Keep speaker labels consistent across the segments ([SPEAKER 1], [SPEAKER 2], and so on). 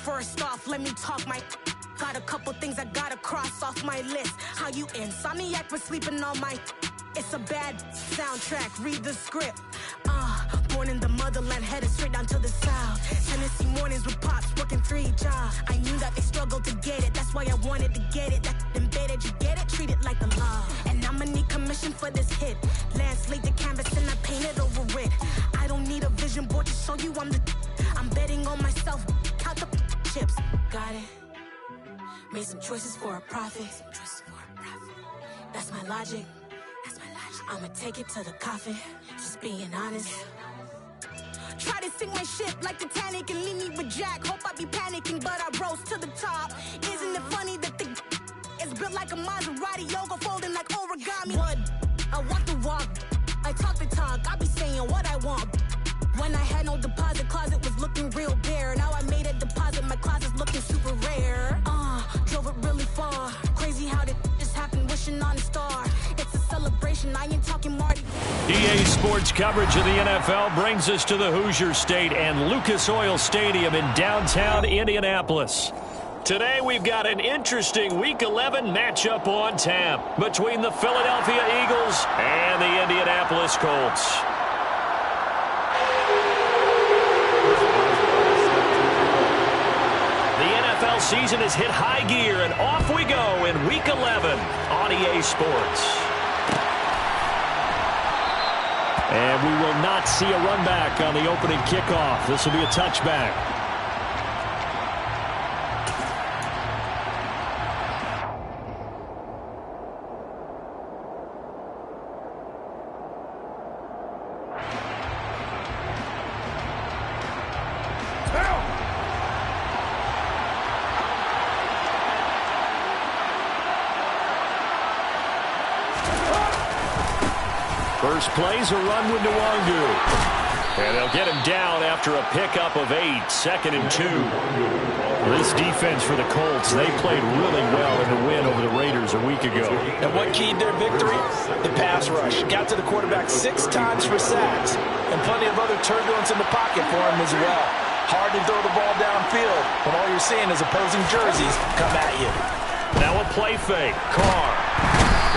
[SPEAKER 1] First off, let me talk my... Got a couple things I gotta cross off my list. How you insomniac for sleeping on my... It's a bad soundtrack, read the script. Born in the motherland, headed straight down to the south. Tennessee mornings with pops, working 3 jobs. I knew that they struggled to get it, that's why I wanted to get it. That embedded, you get it, treat it like a law. And I'ma need commission for this hit. Lance laid the canvas and I painted over it. I don't need a vision board to show you I'm betting on myself, count the chips. Got it. Made some choices for a profit. That's my logic. I'ma take it to the coffin, just being honest. Try to sink my ship like Titanic and leave me with Jack. Hope I be panicking, but I rose to the top. Isn't it funny that the is built like a Maserati, yoga folding like origami? What? I walk the walk, I talk the talk, I be saying what I want. When I had no deposit, closet was looking real bare. Now I made a deposit, my closet's looking super rare. Drove it really far. Crazy how that just happened, wishing on a star. It's a celebration, I ain't talking Marty.
[SPEAKER 2] EA Sports coverage of the NFL brings us to the Hoosier State and Lucas Oil Stadium in downtown Indianapolis. Today we've got an interesting Week 11 matchup on tap between the Philadelphia Eagles and the Indianapolis Colts. NFL season has hit high gear, and off we go in Week 11 on EA Sports. And we will not see a run back on the opening kickoff. This will be a touchback. First play's a run with Nwangu. And they'll get him down after a pickup of 8, 2nd and 2. This defense for the Colts, they played really well in the win over the Raiders a week ago.
[SPEAKER 3] And what keyed their victory? The pass rush. Got to the quarterback 6 times for sacks. And plenty of other turbulence in the pocket for him as well. Hard to throw the ball downfield when all you're seeing is opposing jerseys come at you.
[SPEAKER 2] Now a play fake. Carr.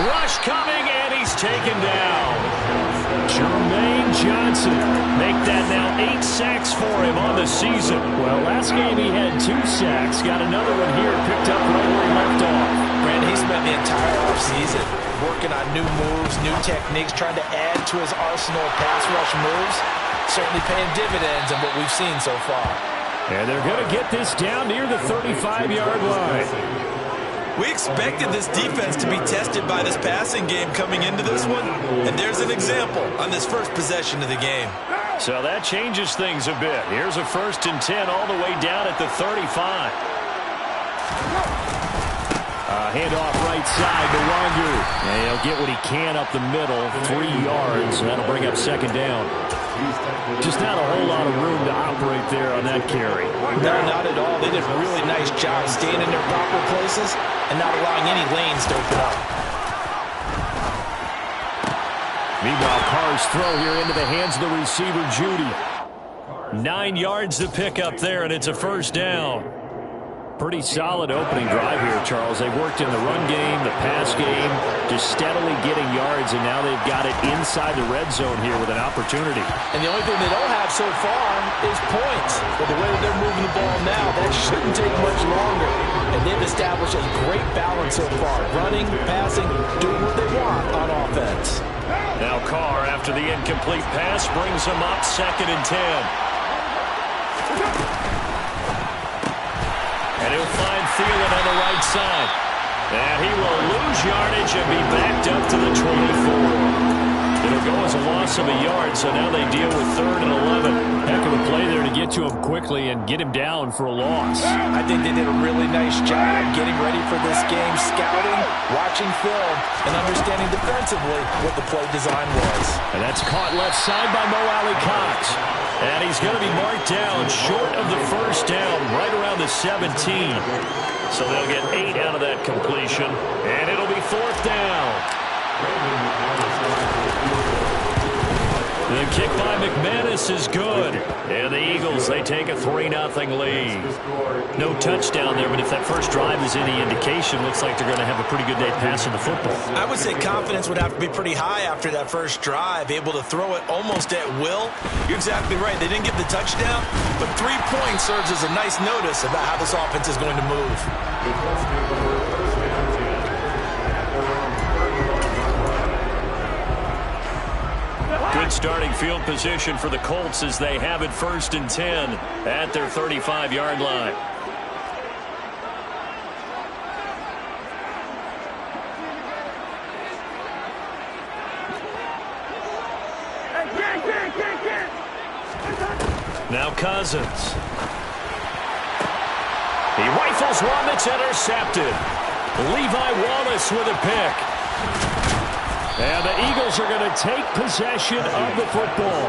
[SPEAKER 2] Rush coming, and he's taken down. Jermaine Johnson. Make that now 8 sacks for him on the season. Well, last game he had 2 sacks. Got another one here, picked up right where he left off.
[SPEAKER 3] Brandon, he spent the entire offseason working on new moves, new techniques, trying to add to his arsenal of pass rush moves. Certainly paying dividends in what we've seen so far.
[SPEAKER 2] And they're going to get this down near the 35-yard line.
[SPEAKER 4] We expected this defense to be tested by this passing game coming into this one, and there's an example on this first possession of the game.
[SPEAKER 2] So that changes things a bit. Here's a 1st and 10 all the way down at the 35. Handoff right side to Nwangu. And he'll get what he can up the middle, 3 yards. That'll bring up 2nd down. Just not a whole lot of room to operate there on that carry.
[SPEAKER 3] No, not at all. They did a really nice job staying in their proper places and not allowing any lanes to open up.
[SPEAKER 2] Meanwhile, Carr's throw here into the hands of the receiver, Judy. 9 yards to pick up there, and it's a 1st down. Pretty solid opening drive here, Charles. They've worked in the run game, the pass game, just steadily getting yards, and now they've got it inside the red zone here with an opportunity.
[SPEAKER 3] And the only thing they don't have so far is points. But the way that they're moving the ball now, that shouldn't take much longer. And they've established a great balance so far. Running, passing, doing what they want on offense.
[SPEAKER 2] Now Carr, after the incomplete pass, brings them up 2nd and 10. And he'll find Thielen on the right side. And he will lose yardage and be backed up to the 24. It'll go as a loss of a yard, so now they deal with 3rd and 11. Heck of a play there to get to him quickly and get him down for a loss.
[SPEAKER 3] I think they did a really nice job getting ready for this game, scouting, watching film, and understanding defensively what the play design was.
[SPEAKER 2] And that's caught left side by Mo Alley Cox. And he's going to be marked down short of the 1st down, right around the 17. So they'll get 8 out of that completion, and it'll be 4th down. The kick by McManus is good. And the Eagles, they take a 3-0 lead. No touchdown there, but if that first drive is any indication, looks like they're going to have a pretty good day passing the football.
[SPEAKER 3] I would say confidence would have to be pretty high after that first drive, able to throw it almost at will. You're exactly right. They didn't get the touchdown, but 3 points serves as a nice notice about how this offense is going to move.
[SPEAKER 2] Good starting field position for the Colts as they have it 1st and 10 at their 35-yard line. Now Cousins. He rifles one that's intercepted. Levi Wallace with a pick. And the Eagles are going to take possession of the football.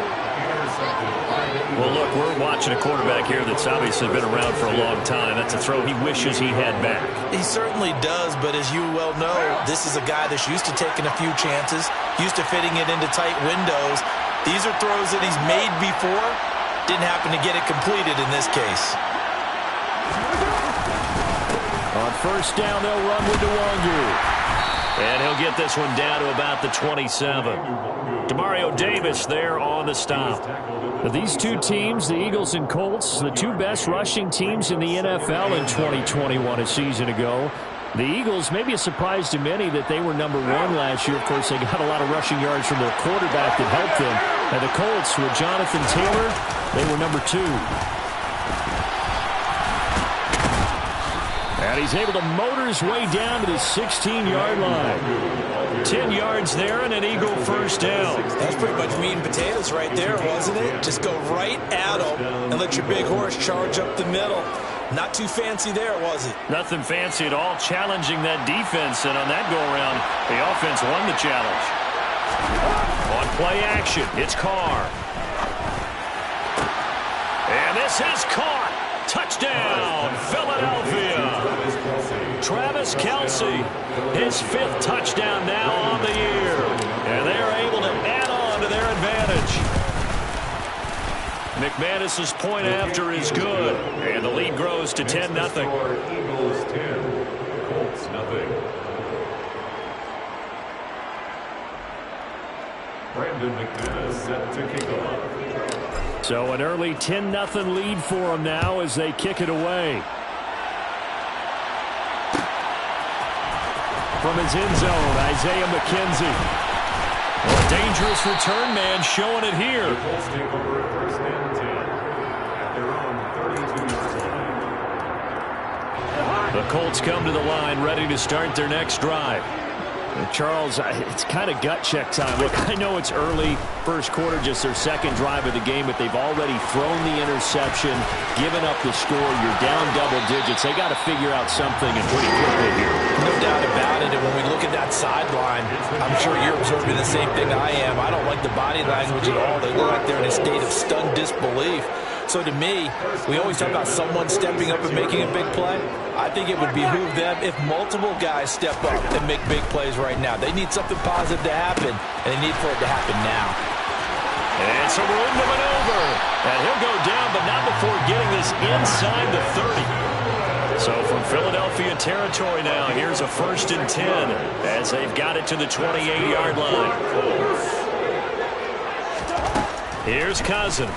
[SPEAKER 2] Well, look, we're watching a quarterback here that's obviously been around for a long time. That's a throw he wishes he had back.
[SPEAKER 3] He certainly does, but as you well know, this is a guy that's used to taking a few chances, used to fitting it into tight windows. These are throws that he's made before. Didn't happen to get it completed in this case.
[SPEAKER 2] On 1st down, they'll run with Nwangu. And he'll get this one down to about the 27. Demario Davis there on the stop. But these two teams, the Eagles and Colts, the two best rushing teams in the NFL in 2021 a season ago. The Eagles, maybe a surprise to many that they were number 1 last year. Of course, they got a lot of rushing yards from their quarterback that helped them. And the Colts, with Jonathan Taylor, they were number 2. And he's able to motor his way down to the 16-yard line. 10 yards there and an Eagle 1st down.
[SPEAKER 3] That's pretty much meat and potatoes right there, wasn't it? Just go right at them and let your big horse charge up the middle. Not too fancy there, was it?
[SPEAKER 2] Nothing fancy at all, challenging that defense. And on that go-around, the offense won the challenge. On play action, it's Carr. And this is caught. Touchdown, Philadelphia. Travis Kelce, his 5th touchdown now on the year. And they're able to add on to their advantage. McManus's point after is good. And the lead grows to 10-0.
[SPEAKER 5] Eagles 10, Colts nothing. Brandon McManus set to kick off.
[SPEAKER 2] So an early 10-0 lead for them now as they kick it away. From his end zone, Isaiah McKenzie. A dangerous return man showing it here.
[SPEAKER 5] The Colts take over 1st and 10 at their own 32-yard line.
[SPEAKER 2] The Colts come to the line ready to start their next drive. Charles, it's kind of gut check time. Look, I know it's early, 1st quarter, just their 2nd drive of the game, but they've already thrown the interception, given up the score. You're down double digits. They got to figure out something and pretty quickly here.
[SPEAKER 3] No doubt about it. And when we look at that sideline, I'm sure you're observing the same thing I am. I don't like the body language at all. They look like they're in a state of stunned disbelief. So to me, we always talk about someone stepping up and making a big play. I think it would behoove them if multiple guys step up and make big plays right now. They need something positive to happen, and they need for it to happen now.
[SPEAKER 2] And some room to maneuver. And he'll go down, but not before getting this inside the 30. So from Philadelphia territory now, here's a 1st and 10 as they've got it to the 28-yard line. Here's Cousins.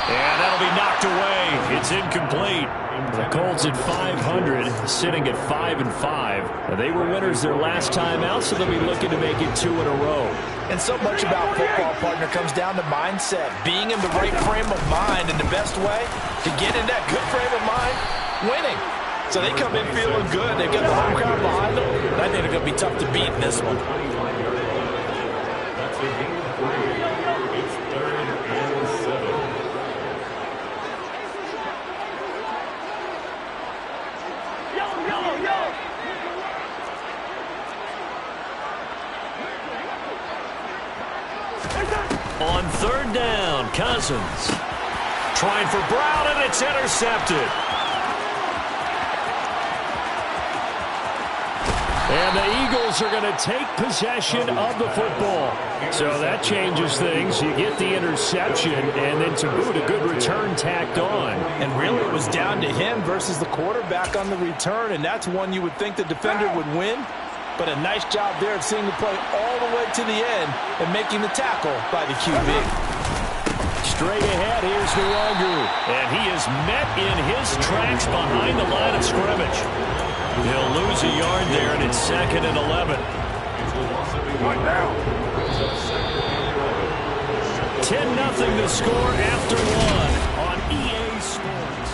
[SPEAKER 2] And that'll be knocked away. It's incomplete. The Colts at 500, sitting at 5-5. They were winners their last time out, so they'll be looking to make it 2 in a row.
[SPEAKER 3] And so much about football, partner, comes down to mindset. Being in the right frame of mind, and the best way to get in that good frame of mind, winning. So they come in feeling good. They've got the home crowd behind them. And I think they're going to be tough to beat in this one.
[SPEAKER 5] That's a game 3. It's 3rd and 7.
[SPEAKER 2] On 3rd down, Cousins trying for Brown, and it's intercepted. And the Eagles are going to take possession of the football. So that changes things. You get the interception, and then to boot, a good return tacked on.
[SPEAKER 3] And really, it was down to him versus the quarterback on the return, and that's one you would think the defender would win. But a nice job there of seeing the play all the way to the end and making the tackle by the QB.
[SPEAKER 2] Straight ahead, here's Nwogu. And he is met in his tracks behind the line of scrimmage. He'll lose a yard there, and it's 2nd and 11. 10-0 the score after one on EA Sports.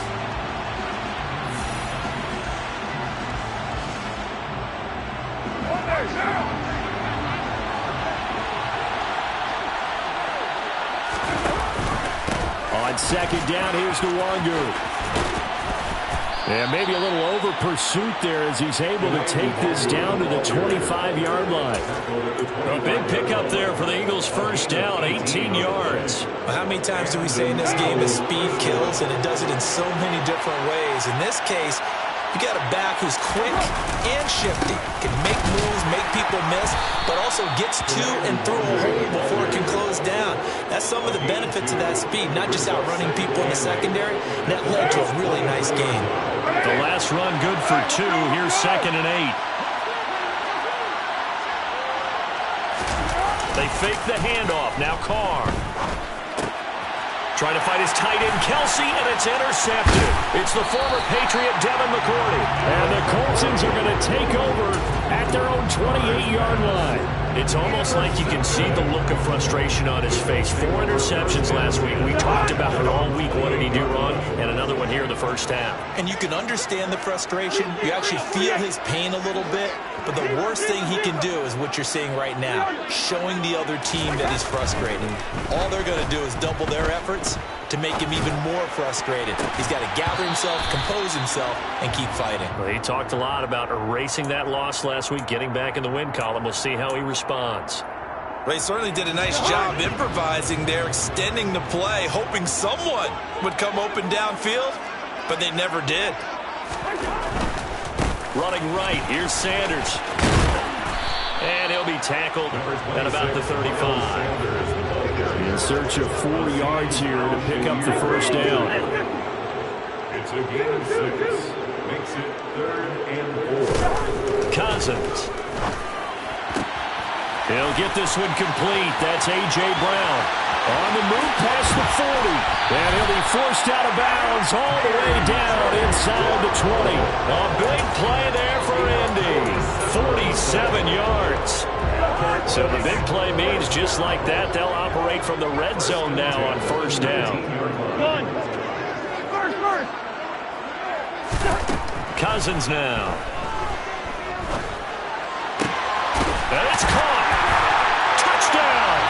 [SPEAKER 2] On 2nd down, here's Nwogu. And maybe a little over pursuit there as he's able to take this down to the 25-yard line. A big pickup there for the Eagles' first down, 18 yards.
[SPEAKER 3] Well, how many times do we say in this game that speed kills, and it does it in so many different ways? In this case, you got a back who's quick and shifty, can make moves, make people miss, but also gets to and through a hole before it can close down. That's some of the benefits of that speed, not just outrunning people in the secondary. And that led to a really nice game.
[SPEAKER 2] The last run good for 2. Here's 2nd and 8. They fake the handoff. Now Carr. Trying to fight his tight end, Kelsey, and it's intercepted. It's the former Patriot, Devin McCourty. And the Coltsons are going to take over at their own 28-yard line. It's almost like you can see the look of frustration on his face. 4 interceptions last week. We talked about it all week. What did he do wrong? And another one here in the first half.
[SPEAKER 3] And you can understand the frustration. You actually feel his pain a little bit. But the worst thing he can do is what you're seeing right now, showing the other team that he's frustrated. All they're going to do is double their efforts to make him even more frustrated. He's got to gather himself, compose himself, and keep fighting.
[SPEAKER 2] Well, he talked a lot about erasing that loss last week, getting back in the win column. We'll see how he responds.
[SPEAKER 4] Well, he certainly did a nice job improvising there, extending the play, hoping someone would come open downfield, but they never did.
[SPEAKER 2] Running right, here's Sanders. And he'll be tackled at about the 35. In search of 4 yards here to pick up the first down.
[SPEAKER 5] It's a gain of 6. Makes it 3rd and 4.
[SPEAKER 2] Cousins. He'll get this one complete. That's A.J. Brown. On the move past the 40. And he'll be forced out of bounds all the way down inside the 20. A big play there for Indy. 47 yards. So the big play means just like that, they'll operate from the red zone now on first down. Cousins now. And it's caught. Touchdown.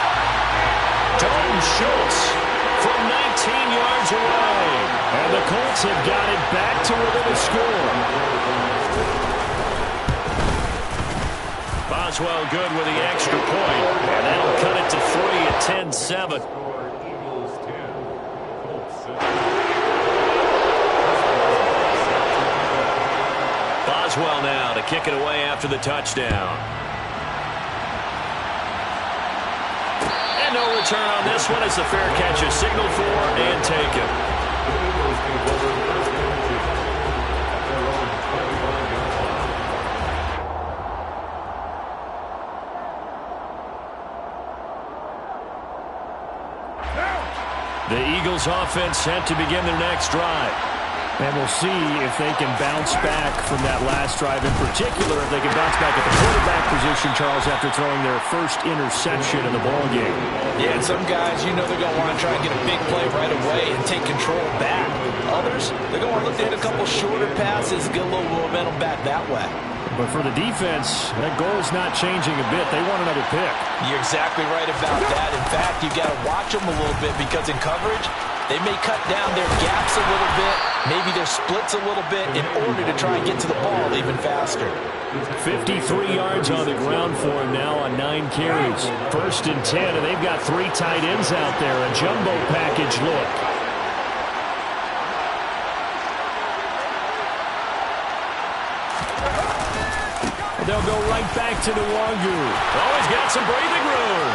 [SPEAKER 2] Dalton Schultz from 19 yards away. And the Colts have got it back to within a score. Boswell good with the extra point. And that'll cut it to 3 at 10-7.
[SPEAKER 5] Eagles 10. Colts 7.
[SPEAKER 2] Boswell now to kick it away after the touchdown. And no return on this one as the fair catch is signaled for and taken. The Eagles offense set to begin their next drive. And we'll see if they can bounce back from that last drive. In particular, if they can bounce back at the quarterback position, Charles, after throwing their first interception in the ballgame.
[SPEAKER 3] Yeah, and some guys, you know they're going to want to try and get a big play right away and take control back. Others, they're going to look to hit a couple shorter passes, get a little momentum back that way.
[SPEAKER 2] But for the defense, that goal's not changing a bit. They want another pick.
[SPEAKER 3] You're exactly right about that. In fact, you've got to watch them a little bit because in coverage, they may cut down their gaps a little bit, maybe their splits a little bit in order to try and get to the ball even faster.
[SPEAKER 2] 53 yards on the ground for him now on 9 carries. 1st and 10, and they've got 3 tight ends out there. A jumbo package look. They'll go right back to Nwangu. Oh, he's got some breathing room.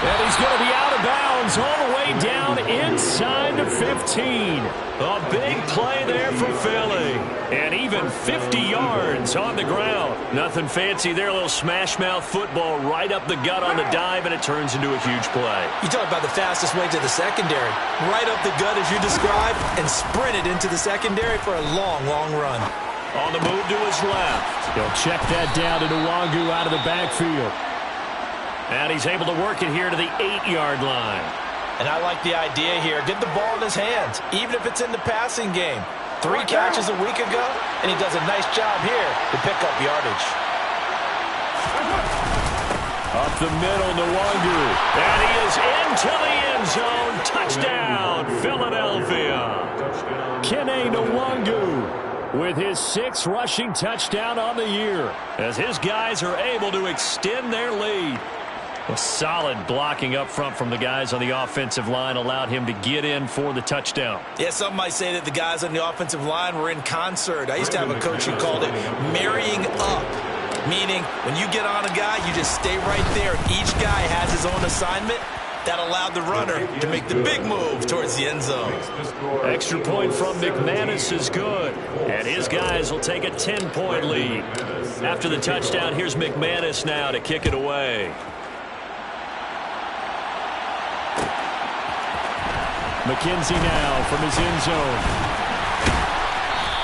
[SPEAKER 2] And he's going to be out of bounds all the way down inside the 15. A big play there for Philly. And even 50 yards on the ground. Nothing fancy there. A little smash mouth football right up the gut on the dive, and it turns into a huge play.
[SPEAKER 3] You talk about the fastest way to the secondary. Right up the gut as you described, and sprinted into the secondary for a long, long run.
[SPEAKER 2] On the move to his left. He'll check that down to Nwangu out of the backfield. And he's able to work it here to the 8-yard line.
[SPEAKER 3] And I like the idea here. Get the ball in his hands, even if it's in the passing game. 3 catches a week ago, and he does a nice job here to pick up yardage.
[SPEAKER 2] Up the middle, Nwangu. And he is into the end zone. Touchdown, Philadelphia. Kene Nwangu with his 6th rushing touchdown on the year, as his guys are able to extend their lead. A solid blocking up front from the guys on the offensive line allowed him to get in for the touchdown.
[SPEAKER 3] Yeah, some might say that the guys on the offensive line were in concert. I used to have a coach who called it marrying up, meaning when you get on a guy, you just stay right there. Each guy has his own assignment. That allowed the runner to make the big move towards the end zone.
[SPEAKER 2] Extra point from McManus is good. And his guys will take a 10-point lead. After the touchdown, here's McManus now to kick it away. McKenzie now from his end zone.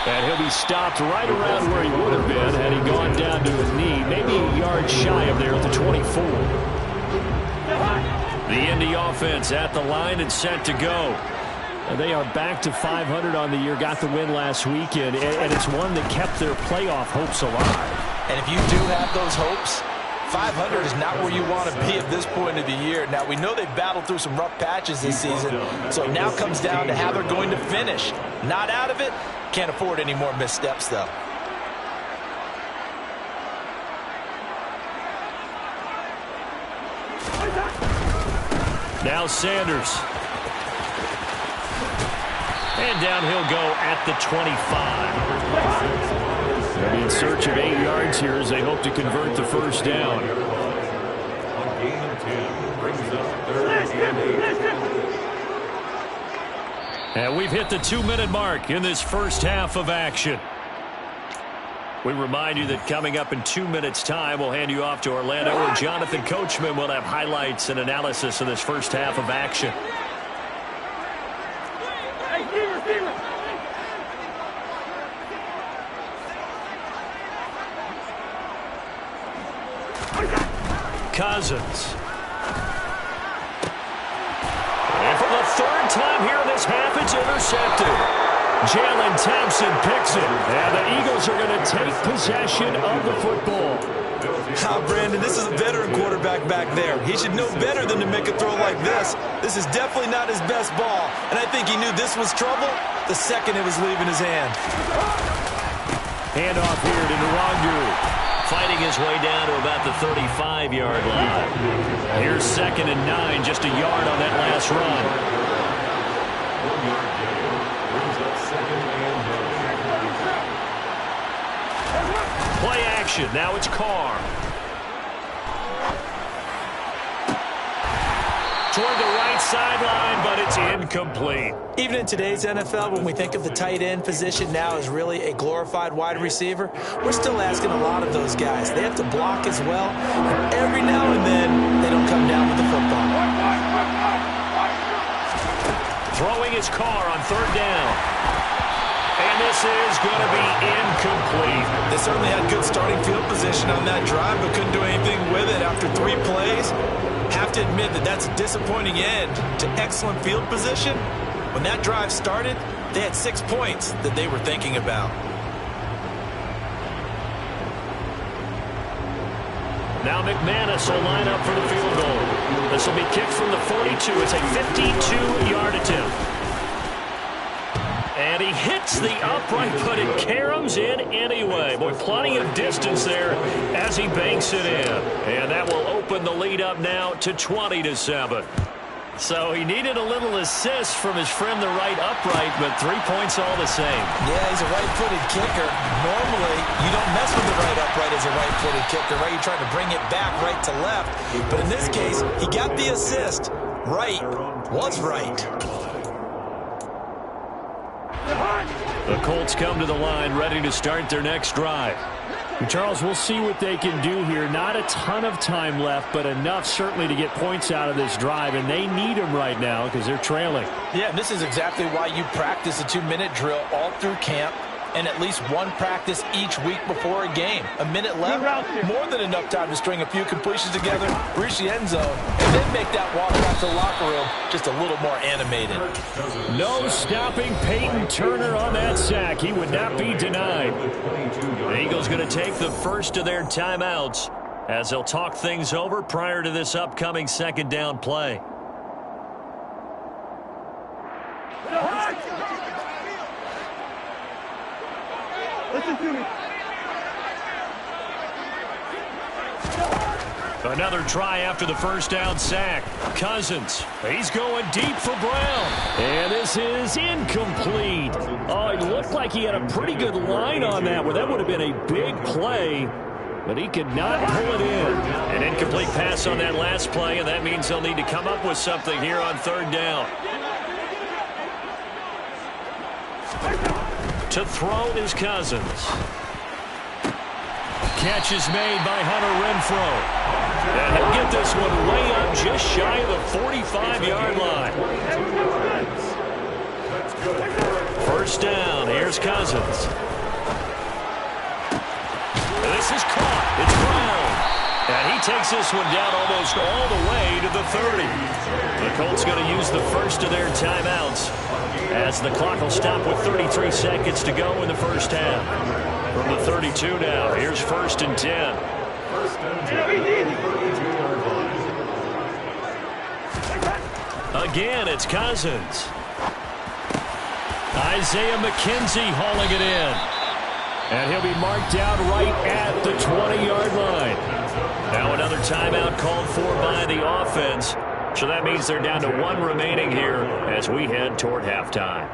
[SPEAKER 2] And he'll be stopped right around where he would have been had he gone down to his knee. Maybe a yard shy of there at the 24. The Indy offense at the line and set to go. And they are back to 500 on the year. Got the win last weekend. And it's one that kept their playoff hopes alive.
[SPEAKER 3] And if you do have those hopes, 500 is not where you want to be at this point of the year. Now, we know they've battled through some rough patches this season, so it now comes down to how they're going to finish. Not out of it. Can't afford any more missteps, though.
[SPEAKER 2] Now Sanders. And down he'll go at the 25. They'll be in search of 8 yards here as they hope to convert the first down. And we've hit the 2-minute mark in this first half of action. We remind you that coming up in 2 minutes' time, we'll hand you off to Orlando, where Jonathan Coachman will have highlights and analysis of this first half of action. Cousins. And for the 3rd time here in this half, it's intercepted. Jalen Thompson picks it. And the Eagles are going to take possession of the football.
[SPEAKER 4] Brandon, this is a veteran quarterback back there. He should know better than to make a throw like this. This is definitely not his best ball. And I think he knew this was trouble the second it was leaving his hand.
[SPEAKER 2] Handoff here to Nwangu. Fighting his way down to about the 35-yard line. Here's 2nd and 9, just a yard on that last run. Play action. Now it's Carr. Toward the right sideline, but it's incomplete.
[SPEAKER 3] Even in today's NFL, when we think of the tight end position now as really a glorified wide receiver, we're still asking a lot of those guys. They have to block as well, and every now and then they don't come down with the football.
[SPEAKER 2] Throwing his Carr on 3rd down. And this is going to be incomplete.
[SPEAKER 4] They certainly had good starting field position on that drive, but couldn't do anything with it after 3 plays. Have to admit that that's a disappointing end to excellent field position. When that drive started, they had 6 points that they were thinking about.
[SPEAKER 2] Now McManus will line up for the field goal. This will be kicked from the 42. It's a 52-yard attempt. And he hits the upright, but it caroms in anyway. Boy, plenty of distance there as he banks it in. And that will open the lead up now to 20-7. So he needed a little assist from his friend the right upright, but 3 points all the same.
[SPEAKER 3] Yeah, he's a right-footed kicker. Normally, you don't mess with the right upright as a right-footed kicker, right? You're trying to bring it back right to left. But in this case, he got the assist. Right was right.
[SPEAKER 2] The Colts come to the line, ready to start their next drive. Charles, we'll see what they can do here. Not a ton of time left, but enough certainly to get points out of this drive, and they need them right now because they're trailing.
[SPEAKER 3] Yeah, and this is exactly why you practice a 2-minute drill all through camp and at least one practice each week before a game. A minute left, more than enough time to string a few completions together, reach the end zone, and then make that walk back to the locker room just a little more animated.
[SPEAKER 2] No stopping Peyton Turner on that sack. He would not be denied. The Eagles going to take the first of their timeouts as they'll talk things over prior to this upcoming second down play.
[SPEAKER 6] Listen to me.
[SPEAKER 2] Another try after the first down sack. Cousins, he's going deep for Brown. And this is incomplete. Oh, it looked like he had a pretty good line on that one. That would have been a big play, but he could not pull it in. An incomplete pass on that last play, and that means they'll need to come up with something here on third down. To throw is Cousins. Catch is made by Hunter Renfrow. And he'll get this one way up just shy of the 45-yard line. First down. Here's Cousins. This is caught. It's Brown. And he takes this one down almost all the way to the 30. The Colts going to use the first of their timeouts as the clock will stop with 33 seconds to go in the first half. From the 32 now, here's first and 10. Again, it's Cousins. Isaiah McKenzie hauling it in. And he'll be marked down right at the 20-yard line. Now another timeout called for by the offense. So that means they're down to one remaining here as we head toward halftime.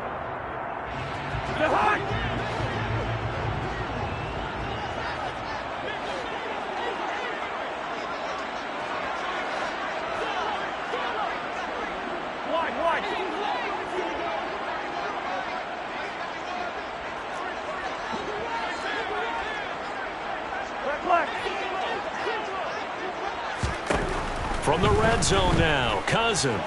[SPEAKER 2] From the red zone now, Cousins.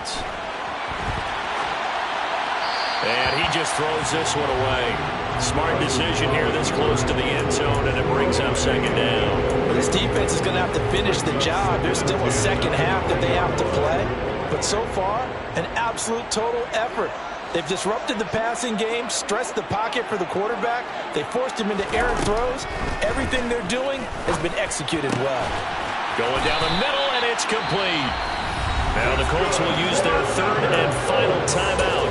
[SPEAKER 2] And he just throws this one away. Smart decision here this close to the end zone, and it brings up second down.
[SPEAKER 3] This defense is going to have to finish the job. There's still a second half that they have to play. But so far, an absolute total effort. They've disrupted the passing game, stressed the pocket for the quarterback. They forced him into errant throws. Everything they're doing has been executed well.
[SPEAKER 2] Going down the middle, and it's complete. Now the Colts will use their third and final timeout,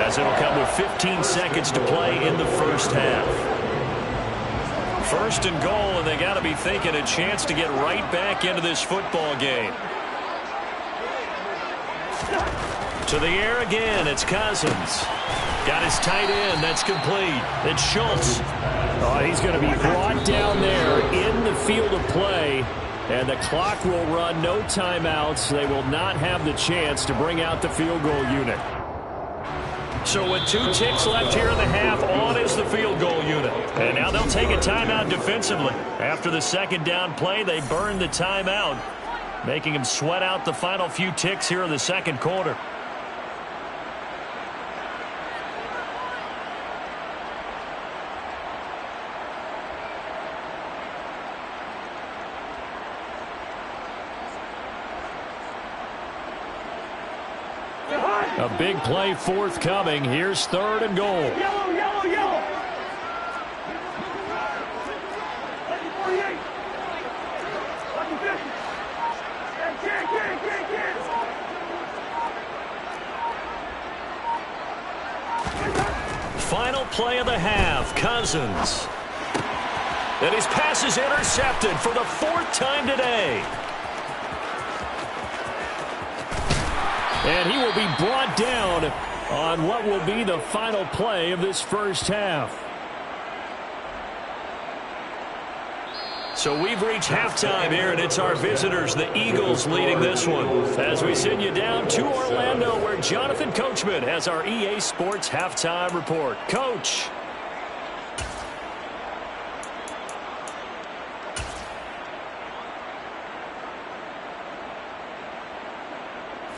[SPEAKER 2] as it'll come with 15 seconds to play in the first half. First and goal, and they got to be thinking a chance to get right back into this football game. To the air again, it's Cousins. Got his tight end, that's complete. It's Schultz. Oh, he's going to be brought down there in the field of play. And the clock will run, no timeouts. They will not have the chance to bring out the field goal unit. So with 2 ticks left here in the half, on is the field goal unit. And now they'll take a timeout defensively. After the second down play, they burn the timeout, making them sweat out the final few ticks here in the second quarter. A big play forthcoming. Here's third and goal.
[SPEAKER 6] Yellow, yellow, yellow. 48.
[SPEAKER 2] Final play of the half. Cousins. And his pass is intercepted for the 4th time today. And he will be brought down on what will be the final play of this first half. So we've reached halftime here, and it's our visitors, the Eagles, leading this one. As we send you down to Orlando, where Jonathan Coachman has our EA Sports Halftime Report. Coach.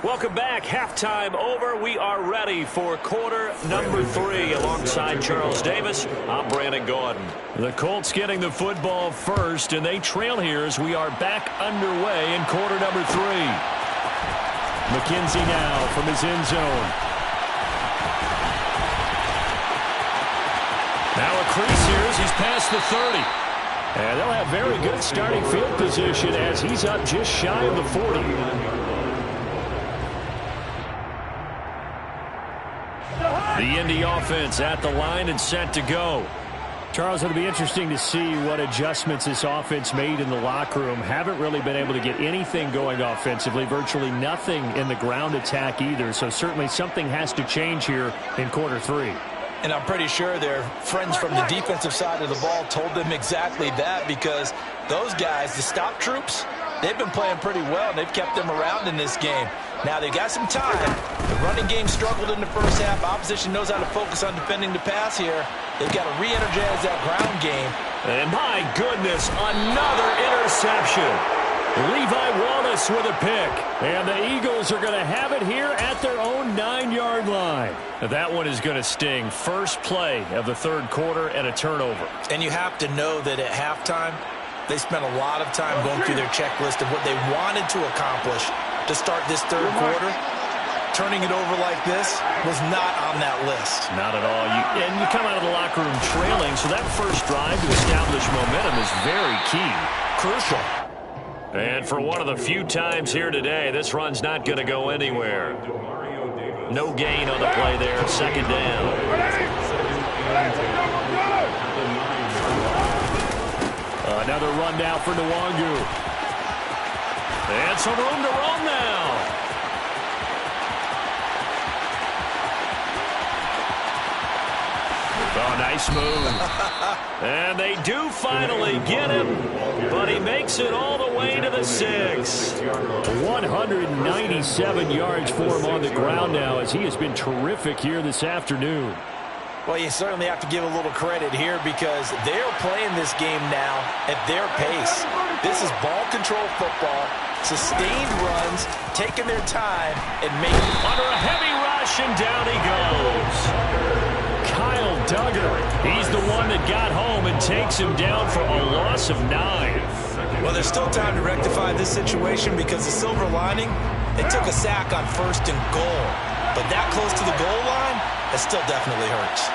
[SPEAKER 2] Welcome back. Halftime over. We are ready for quarter number 3. Alongside Charles Davis, I'm Brandon Gaudin. The Colts getting the football first, and they trail here as we are back underway in quarter number 3. McKenzie now from his end zone. Now a crease here as he's past the 30. And they'll have very good starting field position as he's up just shy of the 40. The Indy offense at the line and set to go. Charles, it'll be interesting to see what adjustments this offense made in the locker room. Haven't really been able to get anything going offensively, virtually nothing in the ground attack either. So certainly something has to change here in quarter 3.
[SPEAKER 3] And I'm pretty sure their friends from the defensive side of the ball told them exactly that, because those guys, the stop troops, they've been playing pretty well, and they've kept them around in this game. Now, they've got some time. The running game struggled in the first half. Opposition knows how to focus on defending the pass here. They've got to re-energize that ground game.
[SPEAKER 2] And my goodness, another interception. Levi Wallace with a pick. And the Eagles are going to have it here at their own 9-yard line. Now, that one is going to sting. First play of the third quarter and a turnover.
[SPEAKER 3] And you have to know that at halftime, they spent a lot of time going through their checklist of what they wanted to accomplish to start this third quarter. Turning it over like this was not on that list.
[SPEAKER 2] Not at all. And you come out of the locker room trailing, so that first drive to establish momentum is very key.
[SPEAKER 3] Crucial.
[SPEAKER 2] And for one of the few times here today, this run's not going to go anywhere. No gain on the play there. Second down. Another run now for Nwangu. And some room to roam now. Oh, nice move. And they do finally get him, but he makes it all the way to the 6. 197 yards for him on the ground now, as he has been terrific here this afternoon.
[SPEAKER 3] Well, you certainly have to give a little credit here, because they're playing this game now at their pace. This is ball control football, sustained runs, taking their time, and making
[SPEAKER 2] under a heavy rush, and down he goes. Kyle Duggar, he's the one that got home and takes him down for a loss of 9.
[SPEAKER 3] Well, there's still time to rectify this situation, because the silver lining, they took a sack on 1st and goal. But that close to the goal line, it still definitely hurts.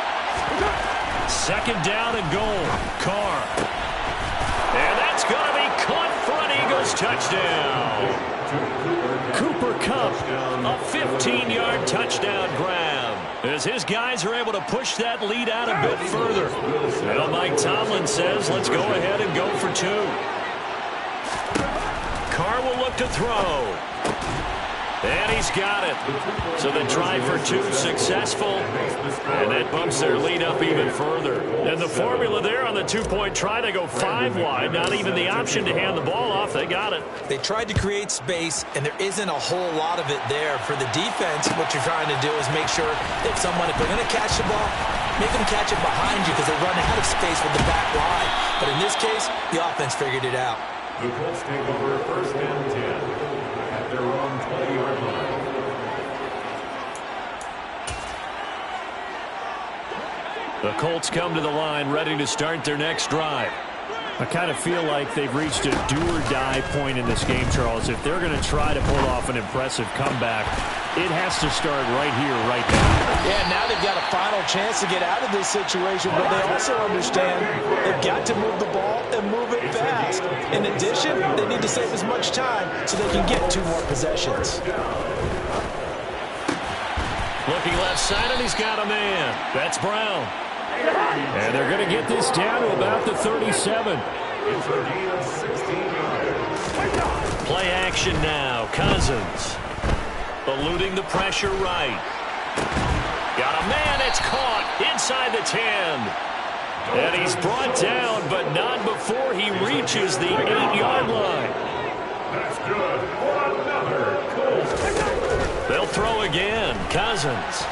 [SPEAKER 2] Second down and goal. Carr. And that's going to be caught for an Eagles touchdown. Cooper Kupp, a 15-yard touchdown grab, as his guys are able to push that lead out a bit further. Well, Mike Tomlin says, let's go ahead and go for 2. Carr will look to throw. And he's got it. So the try for 2 successful. And that bumps their lead up even further. And the formula there on the 2-point try, they go 5 wide. Not even the option to hand the ball off. They got it.
[SPEAKER 3] They tried to create space, and there isn't a whole lot of it there. For the defense, what you're trying to do is make sure that someone, if they're going to catch the ball, make them catch it behind you, because they run out of space with the back line. But in this case, the offense figured it out.
[SPEAKER 5] The Colts take over 1st and 10. Their own 20-yard line.
[SPEAKER 2] The Colts come to the line ready to start their next drive. I kind of feel like they've reached a do-or-die point in this game, Charles. If they're going to try to pull off an impressive comeback, it has to start right here, right now.
[SPEAKER 3] Yeah, now they've got a final chance to get out of this situation, but they also understand they've got to move the ball and move it fast. In addition, they need to save as much time so they can get 2 more possessions.
[SPEAKER 2] Looking left side, and he's got a man. That's Brown. And they're going to get this down to about the 37. Play action now. Cousins. Eluding the pressure right. Got a man, it's caught inside the 10. And he's brought down, but not before he reaches the 8-yard line.
[SPEAKER 5] That's good for another Colts.
[SPEAKER 2] They'll throw again. Cousins.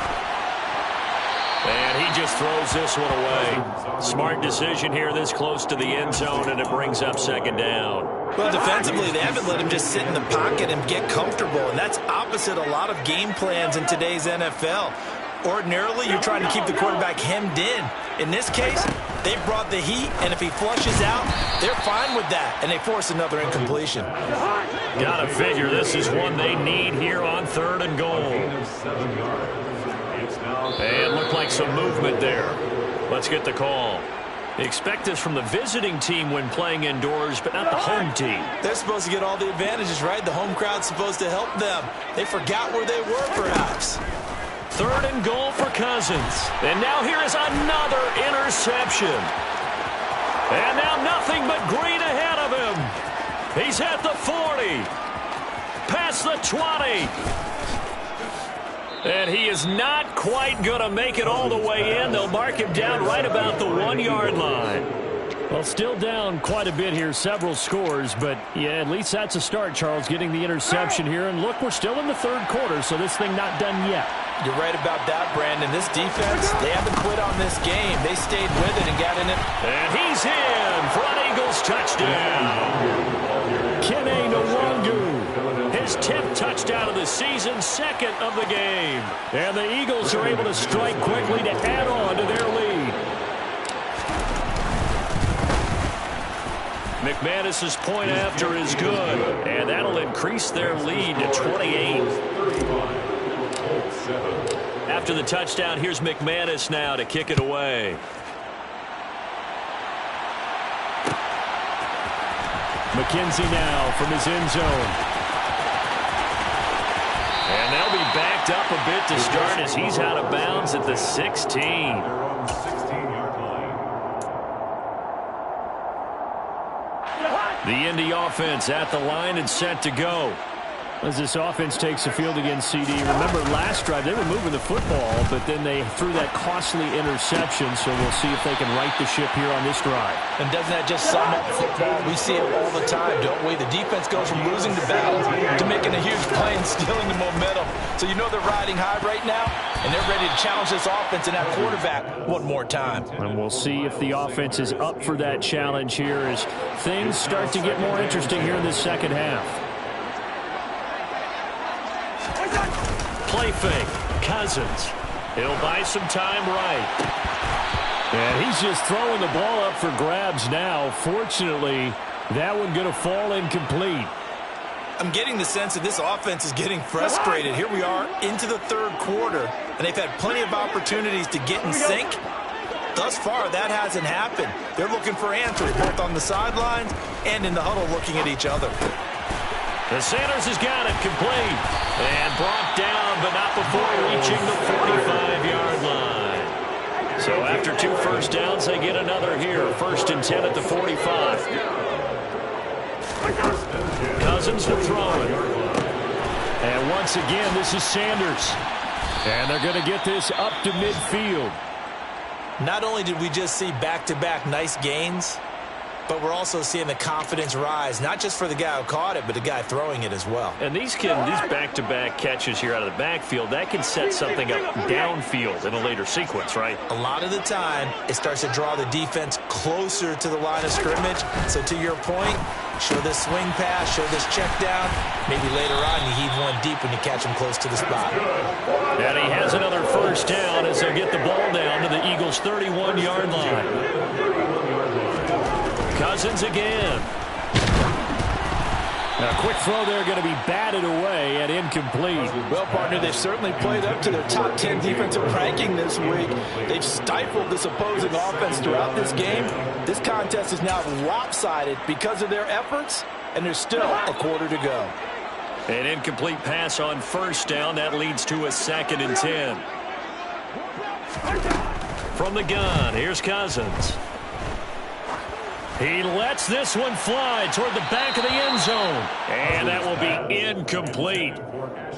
[SPEAKER 2] And he just throws this one away. Smart decision here this close to the end zone, and it brings up second down.
[SPEAKER 3] Well, defensively, they haven't let him just sit in the pocket and get comfortable, and that's opposite a lot of game plans in today's NFL. Ordinarily, you're trying to keep the quarterback hemmed in. In this case, they brought the heat, and if he flushes out, they're fine with that, and they force another incompletion.
[SPEAKER 2] Gotta figure this is one they need here on 3rd and goal. And looked like some movement there. Let's get the call. Expect this from the visiting team when playing indoors, but not the home team.
[SPEAKER 3] They're supposed to get all the advantages, right? The home crowd's supposed to help them. They forgot where they were, perhaps.
[SPEAKER 2] 3rd and goal for Cousins. And now here is another interception. And now nothing but green ahead of him. He's at the 40. Past the 20. And he is not quite going to make it all the way in. They'll mark him down right about the 1-yard line. Well, still down quite a bit here, several scores, but yeah, at least that's a start, Charles, getting the interception here. And look, we're still in the 3rd quarter, so this thing not done yet.
[SPEAKER 3] You're right about that, Brandon. This defense, they haven't quit on this game. They stayed with it and got in it.
[SPEAKER 2] And he's in for an Eagles touchdown. Kene Nwangu. His 10th touchdown of the season, 2nd of the game. And the Eagles are able to strike quickly to add on to their lead. McManus's point after is good, and that'll increase their lead to 28. After the touchdown, here's McManus now to kick it away. McKenzie now from his end zone. And they'll be backed up a bit to start as he's out of bounds at the 16. The Indy offense at the line and set to go. As this offense takes the field against CD. Remember last drive they were moving the football, but then they threw that costly interception, so we'll see if they can right the ship here on this drive.
[SPEAKER 3] And doesn't that just sum up football? We see it all the time, don't we? The defense goes from losing the battle to making a huge play and stealing the momentum. So you know they're riding high right now, and they're ready to challenge this offense and that quarterback one more time.
[SPEAKER 2] And we'll see if the offense is up for that challenge here as things start to get more interesting here in the second half. Play fake. Cousins. He'll buy some time right. And he's just throwing the ball up for grabs now. Fortunately, that one going to fall incomplete.
[SPEAKER 3] I'm getting the sense that this offense is getting frustrated. Here we are into the 3rd quarter, and they've had plenty of opportunities to get in sync. Thus far, that hasn't happened. They're looking for answers, both on the sidelines and in the huddle looking at each other.
[SPEAKER 2] The Sanders has got it complete and brought down, but not before reaching the 45-yard line. So after 2 first downs, they get another here. 1st and 10 at the 45. Cousins to throw it. And once again, this is Sanders. And they're going to get this up to midfield.
[SPEAKER 3] Not only did we just see back-to-back nice gains, but we're also seeing the confidence rise, not just for the guy who caught it, but the guy throwing it as well.
[SPEAKER 2] And these back-to-back catches here out of the backfield, that can set something up downfield in a later sequence, right?
[SPEAKER 3] A lot of the time, it starts to draw the defense closer to the line of scrimmage. So to your point, show this swing pass, show this check down. Maybe later on you heave one deep when you catch him close to the spot.
[SPEAKER 2] And he has another first down as they'll get the ball down to the Eagles' 31-yard line. Cousins again. A quick throw there going to be batted away and incomplete.
[SPEAKER 3] Well, partner, they've certainly played up to their top 10 defensive ranking this week. They've stifled this opposing offense throughout this game. This contest is now lopsided because of their efforts, and there's still a quarter to go.
[SPEAKER 2] An incomplete pass on first down. That leads to a 2nd and 10. From the gun, here's Cousins. He lets this one fly toward the back of the end zone. And that will be incomplete.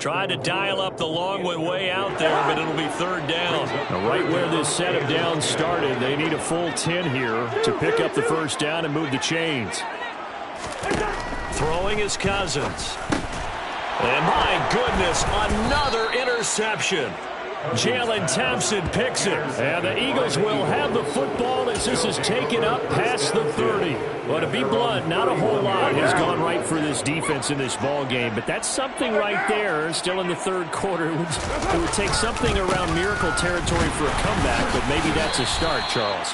[SPEAKER 2] Tried to dial up the long way out there, but it'll be third down. Now, right where this set of downs started, they need a full 10 here to pick up the first down and move the chains. Throwing is Cousins. And my goodness, another interception. Jalen Thompson picks it. And the Eagles will have the football as this is taken up past the 30. Well, to be blunt, not a whole lot has gone right for this defense in this ball game. But that's something right there. Still in the third quarter. It would take something around miracle territory for a comeback. But maybe that's a start, Charles.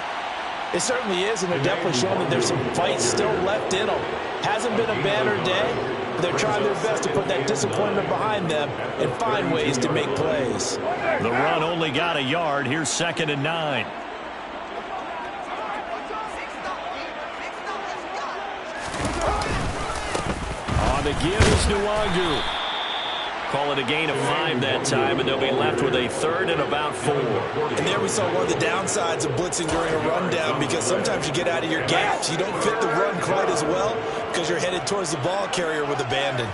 [SPEAKER 3] It certainly is, and they're definitely showing that there's some fight still left in them. Hasn't been a banner day. They're trying their best to put that disappointment behind them and find ways to make plays.
[SPEAKER 2] The run only got a yard. Here's 2nd and 9. On the give is Nwangu. Call it a gain of 5 that time, and they'll be left with a 3rd and about 4.
[SPEAKER 3] And there we saw one of the downsides of blitzing during a rundown, because sometimes you get out of your gaps. You don't fit the run quite as well because you're headed towards the ball carrier with abandon.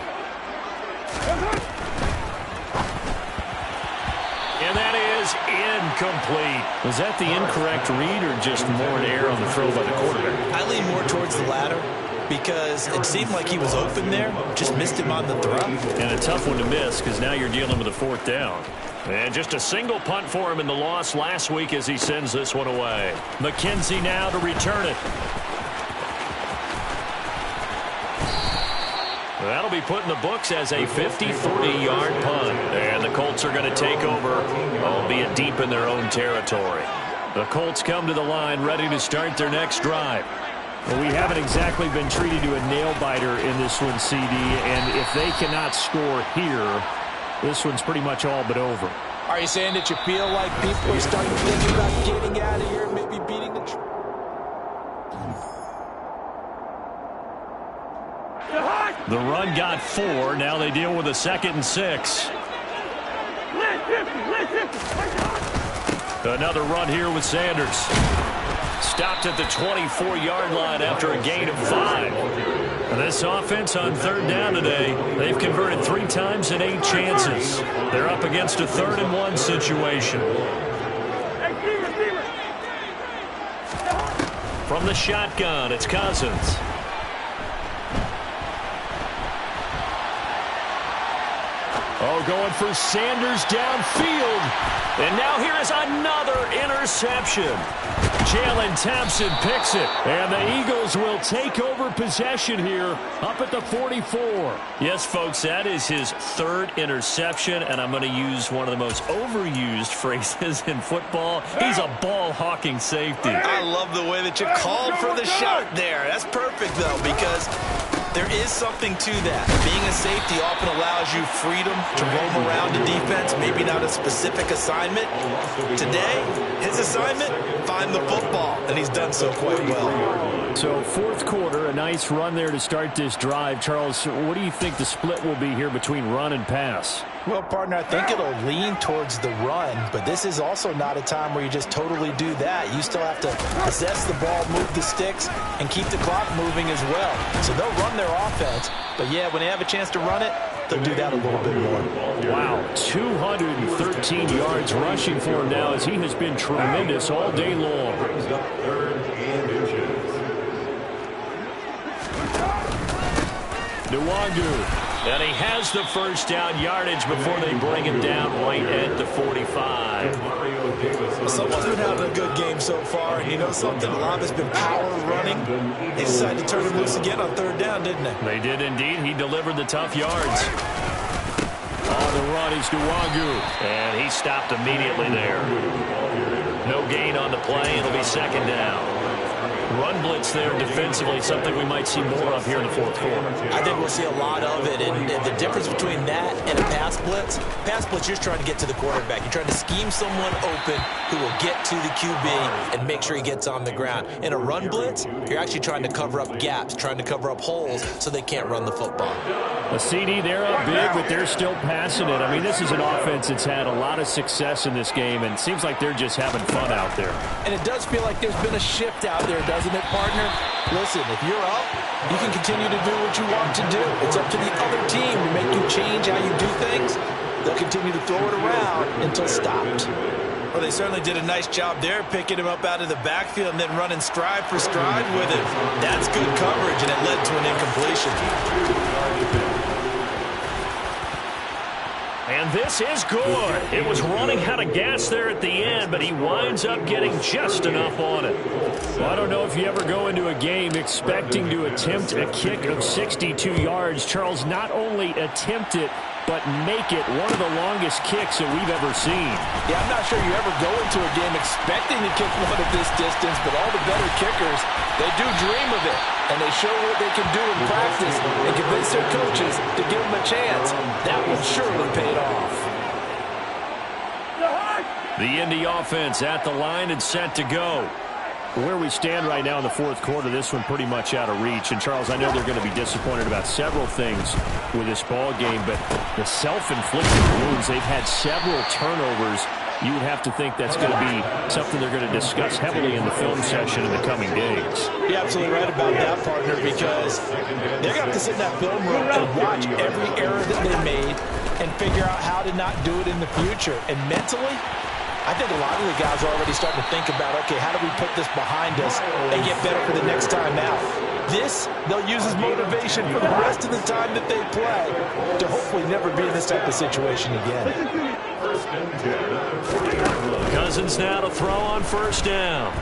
[SPEAKER 2] And that is incomplete. Was that the incorrect read or just more an error on the throw by the quarterback?
[SPEAKER 3] I lean more towards the latter, because it seemed like he was open there, just missed him on the throw.
[SPEAKER 2] And a tough one to miss, because now you're dealing with a 4th down. And just a single punt for him in the loss last week as he sends this one away. McKenzie now to return it. That'll be put in the books as a 53-yard punt. And the Colts are going to take over, albeit deep in their own territory. The Colts come to the line ready to start their next drive. Well, we haven't exactly been treated to a nail-biter in this one, CD, and if they cannot score here, this one's pretty much all but over.
[SPEAKER 3] Are you saying that you feel like people are starting to think about getting out of here and maybe beating the...
[SPEAKER 2] The run got 4. Now they deal with a 2nd and 6. Another run here with Sanders. Stopped at the 24-yard line after a gain of 5. And this offense on 3rd down today, they've converted 3 times in 8 chances. They're up against a 3rd and 1 situation. From the shotgun, it's Cousins. Oh, going for Sanders downfield. And now here is another interception. Jalen Thompson picks it. And the Eagles will take over possession here up at the 44. Yes, folks, that is his 3rd interception. And I'm going to use one of the most overused phrases in football. He's a ball-hawking safety.
[SPEAKER 3] I love the way that you called for the shot there. That's perfect, though, because there is something to that. Being a safety often allows you freedom to roam around the defense, maybe not a specific assignment. Today, his assignment, find the football, and he's done so quite well.
[SPEAKER 2] So 4th quarter, a nice run there to start this drive. Charles, what do you think the split will be here between run and pass?
[SPEAKER 3] Well, partner, I think it'll lean towards the run, but this is also not a time where you just totally do that. You still have to possess the ball, move the sticks, and keep the clock moving as well. So they'll run their offense, but yeah, when they have a chance to run it, they'll do that a little bit more.
[SPEAKER 2] Wow, 213 yards rushing for him now as he has been tremendous all day long. Nwangu. And he has the first down yardage before they bring him down right at the 45.
[SPEAKER 3] Someone's been having a good game so far, and you know something? A lot has been power running. They decided to turn him loose again on 3rd down, didn't they?
[SPEAKER 2] They did indeed. He delivered the tough yards. On the run is Nwangu. And he stopped immediately there. No gain on the play. It'll be 2nd down. Run blitz there defensively, something we might see more of here in the 4th quarter.
[SPEAKER 3] I think we'll see a lot of it, and the difference between that and a pass blitz, you're trying to get to the quarterback. You're trying to scheme someone open who will get to the QB and make sure he gets on the ground. In a run blitz, you're actually trying to cover up gaps, trying to cover up holes so they can't run the football.
[SPEAKER 2] A CD, they're up big, but they're still passing it. I mean, this is an offense that's had a lot of success in this game, and it seems like they're just having fun out there.
[SPEAKER 3] And it does feel like there's been a shift out there, doesn't it, partner? Listen, if you're up, you can continue to do what you want to do. It's up to the other team to make you change how you do things. They'll continue to throw it around until stopped.
[SPEAKER 4] Well, they certainly did a nice job there, picking him up out of the backfield and then running stride for stride with it. That's good coverage, and it led to an incompletion.
[SPEAKER 2] And this is good. It was running out of gas there at the end, but he winds up getting just enough on it. Well, I don't know if you ever go into a game expecting to attempt a kick of 62 yards. Charles, not only attempt it, but make it one of the longest kicks that we've ever seen.
[SPEAKER 3] Yeah, I'm not sure you ever go into a game expecting to kick one of this distance, but all the better kickers, they do dream of it, and they show what they can do in practice and convince their coaches to give them a chance. That one surely paid off.
[SPEAKER 2] The Indy offense at the line and set to go. Where we stand right now in the fourth quarter, this one pretty much out of reach. And, Charles, I know they're going to be disappointed about several things with this ball game, but the self-inflicted wounds, they've had several turnovers. You would have to think that's going to be something they're going to discuss heavily in the film session in the coming days.
[SPEAKER 3] You're absolutely right about that, partner, because they're going to have to sit in that film room and watch every error that they made and figure out how to not do it in the future. And mentally, I think a lot of the guys are already starting to think about, okay, how do we put this behind us and get better for the next time out? This, they'll use as motivation for the rest of the time that they play to hopefully never be in this type of situation again.
[SPEAKER 2] Cousins now to throw on first down.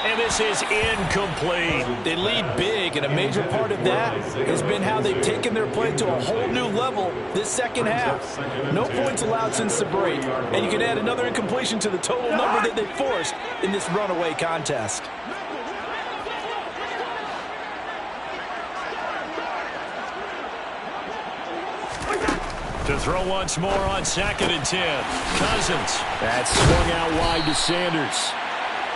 [SPEAKER 2] And this is incomplete.
[SPEAKER 3] They lead big, and a major part of that has been how they've taken their play to a whole new level this second half. No points allowed since the break, and you can add another incompletion to the total number that they forced in this runaway contest.
[SPEAKER 2] To throw once more on 2nd and 10. Cousins. That swung out wide to Sanders.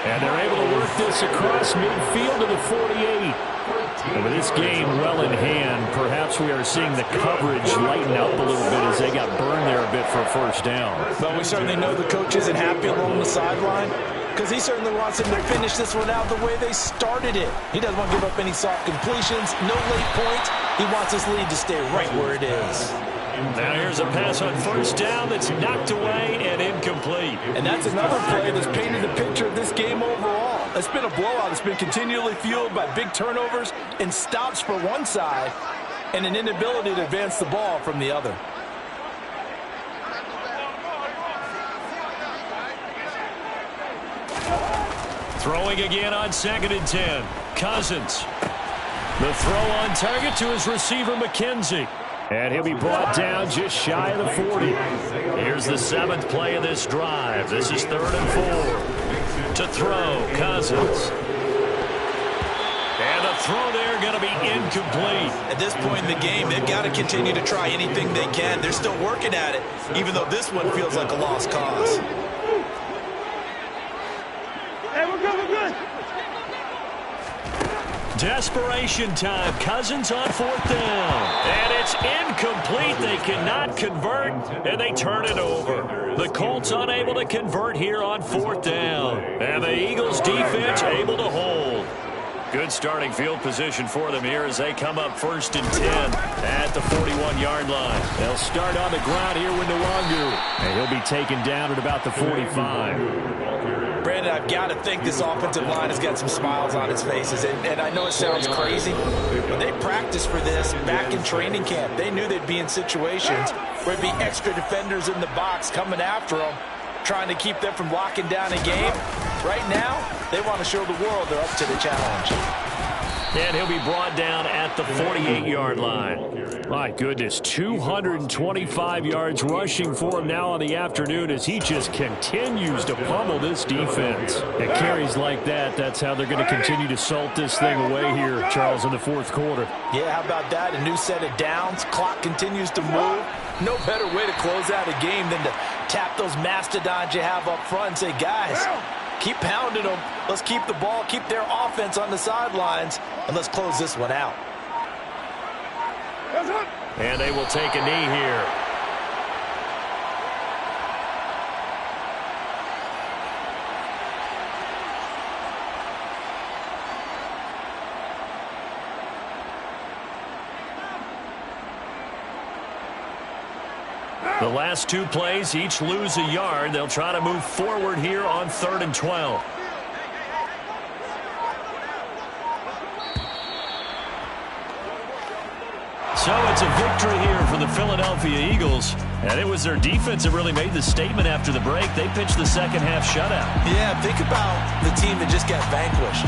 [SPEAKER 2] And they're able to work this across midfield to the 48. And with this game well in hand, perhaps we are seeing the coverage lighten up a little bit as they got burned there a bit for a first down.
[SPEAKER 3] But we certainly know the coach isn't happy along the sideline because he certainly wants them to finish this one out the way they started it. He doesn't want to give up any soft completions, no late points. He wants his lead to stay right where it is.
[SPEAKER 2] Now here's a pass on first down that's knocked away and incomplete.
[SPEAKER 3] And that's another play that's painted the picture of this game overall. It's been a blowout. It's been continually fueled by big turnovers and stops for one side and an inability to advance the ball from the other.
[SPEAKER 2] Throwing again on 2nd and 10. Cousins. The throw on target to his receiver, McKenzie. And he'll be brought down just shy of the 40. Here's the 7th play of this drive. This is 3rd and 4. To throw, Cousins. And the throw there going to be incomplete.
[SPEAKER 4] At this point in the game, they've got to continue to try anything they can. They're still working at it, even though this one feels like a lost cause.
[SPEAKER 6] Hey, we're good, we're good.
[SPEAKER 2] Desperation time. Cousins on 4th down. And it's incomplete. They cannot convert, and they turn it over. The Colts unable to convert here on 4th down. And the Eagles defense able to hold. Good starting field position for them here as they come up 1st and 10 at the 41-yard line. They'll start on the ground here with Nwangu. And he'll be taken down at about the 45.
[SPEAKER 3] Brandon, I've got to think this offensive line has got some smiles on its faces. And I know it sounds crazy, but they practiced for this back in training camp. They knew they'd be in situations where there'd be extra defenders in the box coming after them, trying to keep them from locking down a game. Right now, they want to show the world they're up to the challenge.
[SPEAKER 2] And he'll be brought down at the 48-yard line. My goodness, 225 yards rushing for him now on the afternoon as he just continues to pummel this defense. At carries like that, that's how they're going to continue to salt this thing away here, Charles, in the 4th quarter.
[SPEAKER 3] Yeah, how about that? A new set of downs. Clock continues to move. No better way to close out a game than to tap those mastodons you have up front and say, guys, keep pounding them. Let's keep the ball, keep their offense on the sidelines, and let's close this one out.
[SPEAKER 2] And they will take a knee here. The last two plays each lose a yard. They'll try to move forward here on 3rd and 12. So it's a victory here for the Philadelphia Eagles. And it was their defense that really made the statement after the break. They pitched the second half shutout.
[SPEAKER 3] Yeah, think about the team that just got vanquished.